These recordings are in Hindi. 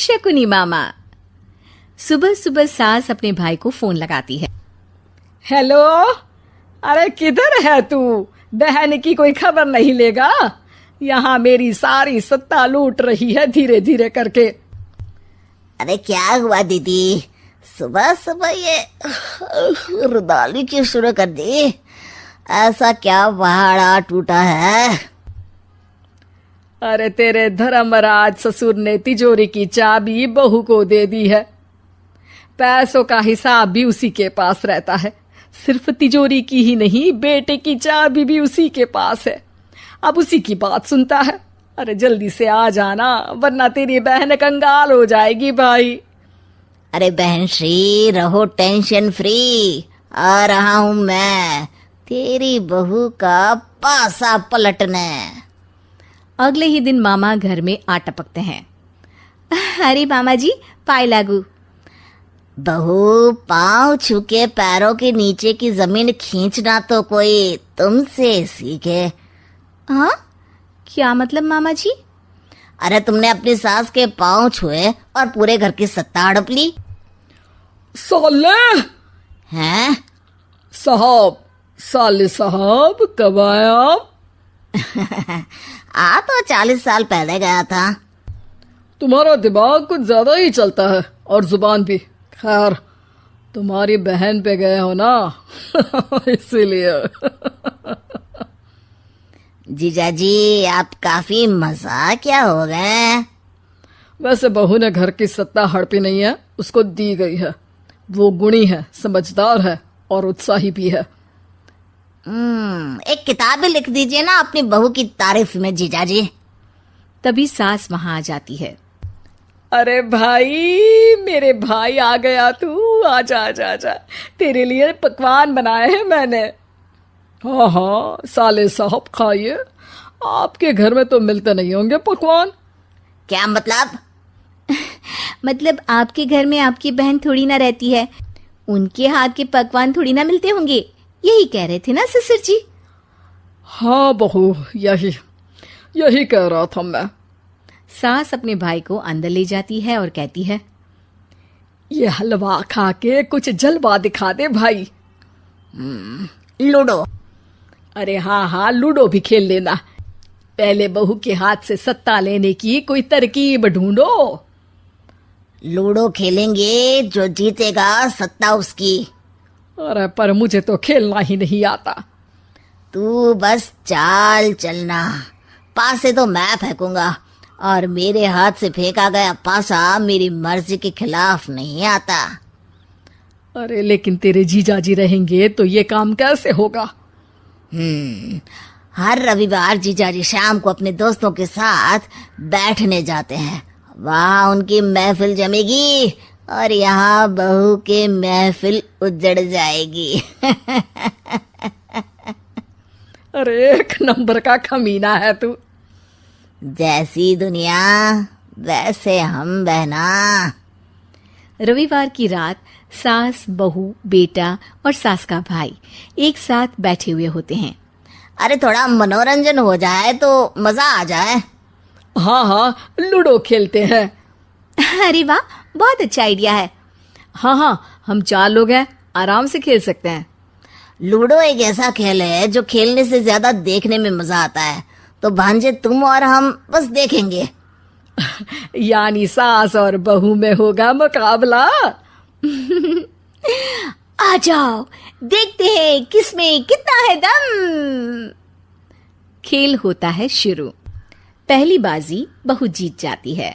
शकुनी मामा। सुबह सुबह सास अपने भाई को फोन लगाती है। हेलो, अरे किधर है तू? बहन की कोई खबर नहीं लेगा? यहाँ मेरी सारी सत्ता लूट रही है धीरे धीरे करके। अरे क्या हुआ दीदी, सुबह सुबह ये रुदाली क्यों शुरू कर दी? ऐसा क्या पहाड़ा टूटा है? अरे तेरे धर्मराज ससुर ने तिजोरी की चाबी बहू को दे दी है। पैसों का हिसाब भी उसी के पास रहता है। सिर्फ तिजोरी की ही नहीं, बेटे की चाबी भी उसी के पास है। अब उसी की बात सुनता है। अरे जल्दी से आ जाना, वरना तेरी बहन कंगाल हो जाएगी भाई। अरे बहन श्री, रहो टेंशन फ्री। आ रहा हूं मैं, तेरी बहू का पासा पलटने। अगले ही दिन मामा घर में आ टपकते हैं। अरे मामा जी, पाए लागू। बहू, पाँव छू के पैरों के नीचे की जमीन खींचना तो कोई तुमसे सीखे। हाँ, क्या मतलब मामा जी? अरे तुमने अपनी सास के पाँव छुए और पूरे घर की सत्ता हड़प ली। साले हैं? साहब, साले साहब कब आए आप? आ तो 40 साल पहले गया था। तुम्हारा दिमाग कुछ ज्यादा ही चलता है और जुबान भी। खैर, तुम्हारी बहन पे गए हो ना इसीलिए। जीजाजी, आप काफी मजाकिया हो गए। वैसे बहू ने घर की सत्ता हड़पी नहीं है, उसको दी गई है। वो गुणी है, समझदार है और उत्साही भी है। एक किताब भी लिख दीजिए ना अपनी बहू की तारीफ में जीजाजी। तभी सास वहां आ जाती है। अरे भाई, मेरे भाई आ गया तू। आजा आजा आजा, तेरे लिए पकवान बनाए हैं मैंने। हाँ हाँ साले साहब, खाइए। आपके घर में तो मिलते नहीं होंगे पकवान। क्या मतलब? मतलब आपके घर में आपकी बहन थोड़ी ना रहती है, उनके हाथ के पकवान थोड़ी ना मिलते होंगे, यही कह रहे थे ना ससुर जी? हाँ बहू, यही कह रहा था मैं। सास अपने भाई को अंदर ले जाती है और कहती है, ये हलवा खा के कुछ जलवा दिखा दे भाई। लूडो। अरे हाँ हाँ, लूडो भी खेल लेना। पहले बहू के हाथ से सत्ता लेने की कोई तरकीब ढूंढो। लूडो खेलेंगे, जो जीतेगा सत्ता उसकी। अरे पर मुझे तो खेलना ही नहीं आता। तू बस चाल चलना, पासे तो मैं फेंकूंगा और मेरे हाथ से फेंका गया पासा मेरी मर्जी के खिलाफ नहीं आता। अरे लेकिन तेरे जीजाजी रहेंगे तो ये काम कैसे होगा? हर रविवार जीजाजी शाम को अपने दोस्तों के साथ बैठने जाते हैं। वहाँ उनकी महफिल जमेगी और यहाँ बहू के महफिल उजड़ जाएगी। अरे एक नंबर का कमीना है तू। जैसी दुनिया वैसे हम बहना। रविवार की रात सास, बहू, बेटा और सास का भाई एक साथ बैठे हुए होते हैं। अरे थोड़ा मनोरंजन हो जाए तो मजा आ जाए। हाँ हाँ, लूडो खेलते हैं। अरे वाह, बहुत अच्छा आइडिया है। हाँ हाँ, हम 4 लोग हैं, आराम से खेल सकते हैं। लूडो एक ऐसा खेल है जो खेलने से ज्यादा देखने में मजा आता है। तो भांजे, तुम और हम बस देखेंगे। यानी सास और बहू में होगा मुकाबला। आ जाओ, देखते हैं किसमें कितना है दम। खेल होता है शुरू। पहली बाजी बहू जीत जाती है।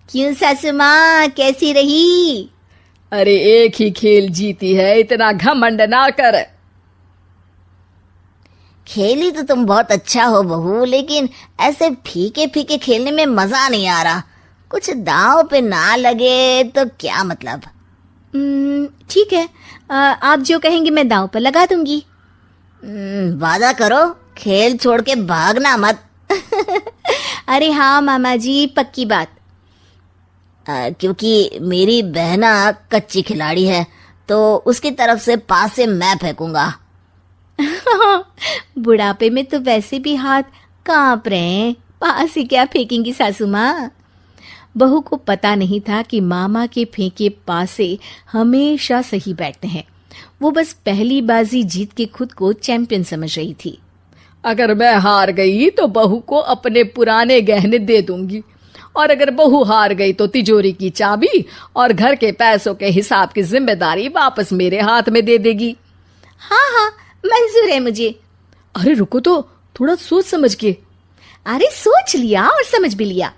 क्यों सासू माँ, कैसी रही? अरे एक ही खेल जीती है, इतना घमंड ना कर। खेली तो तुम बहुत अच्छा हो बहू, लेकिन ऐसे फीके फीके खेलने में मजा नहीं आ रहा। कुछ दांव पे ना लगे तो क्या मतलब? ठीक है, आप जो कहेंगे मैं दांव पर लगा दूंगी। वादा करो, खेल छोड़ के भागना मत। अरे हाँ मामा जी, पक्की बात। क्योंकि मेरी बहना कच्ची खिलाड़ी है, तो उसकी तरफ से पास से मैं फेंकूंगा। बुढ़ापे में तो वैसे भी हाथ कांप रहे हैं, पास ही क्या फेंकेंगी सासू माँ। बहू को पता नहीं था कि मामा के फेंके पासे हमेशा सही बैठते हैं। वो बस पहली बाजी जीत के खुद को चैंपियन समझ रही थी। अगर मैं हार गई तो बहू को अपने पुराने गहने दे दूंगी, और अगर बहू हार गई तो तिजोरी की चाबी और घर के पैसों के हिसाब की जिम्मेदारी वापस मेरे हाथ में दे देगी। हाँ हाँ, मंजूर है मुझे। अरे रुको तो, थोड़ा सोच समझ के। अरे सोच लिया और समझ भी लिया।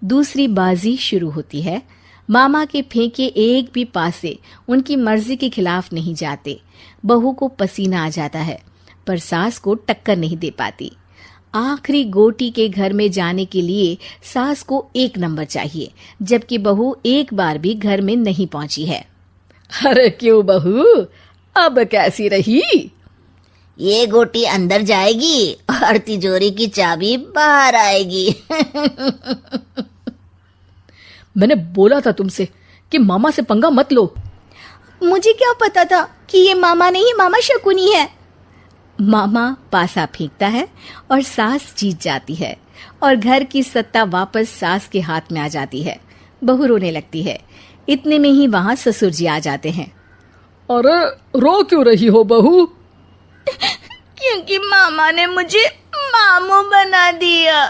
दूसरी बाजी शुरू होती है। मामा के फेंके एक भी पासे उनकी मर्जी के खिलाफ नहीं जाते। बहू को पसीना आ जाता है, पर सास को टक्कर नहीं दे पाती। आखिरी गोटी के घर में जाने के लिए सास को 1 नंबर चाहिए, जबकि बहू एक बार भी घर में नहीं पहुंची है। अरे क्यों बहू, अब कैसी रही? ये गोटी अंदर जाएगी और तिजोरी की चाबी बाहर आएगी। मैंने बोला था तुमसे कि मामा से पंगा मत लो। मुझे क्या पता था कि ये मामा नहीं, मामा शकुनी है। मामा पासा फेंकता है और सास जीत जाती है और घर की सत्ता वापस सास के हाथ में आ जाती है। बहू रोने लगती है। इतने में ही वहां ससुर जी आ जाते हैं। अरे रो क्यों रही हो बहू? क्योंकि मामा ने मुझे मामू बना दिया।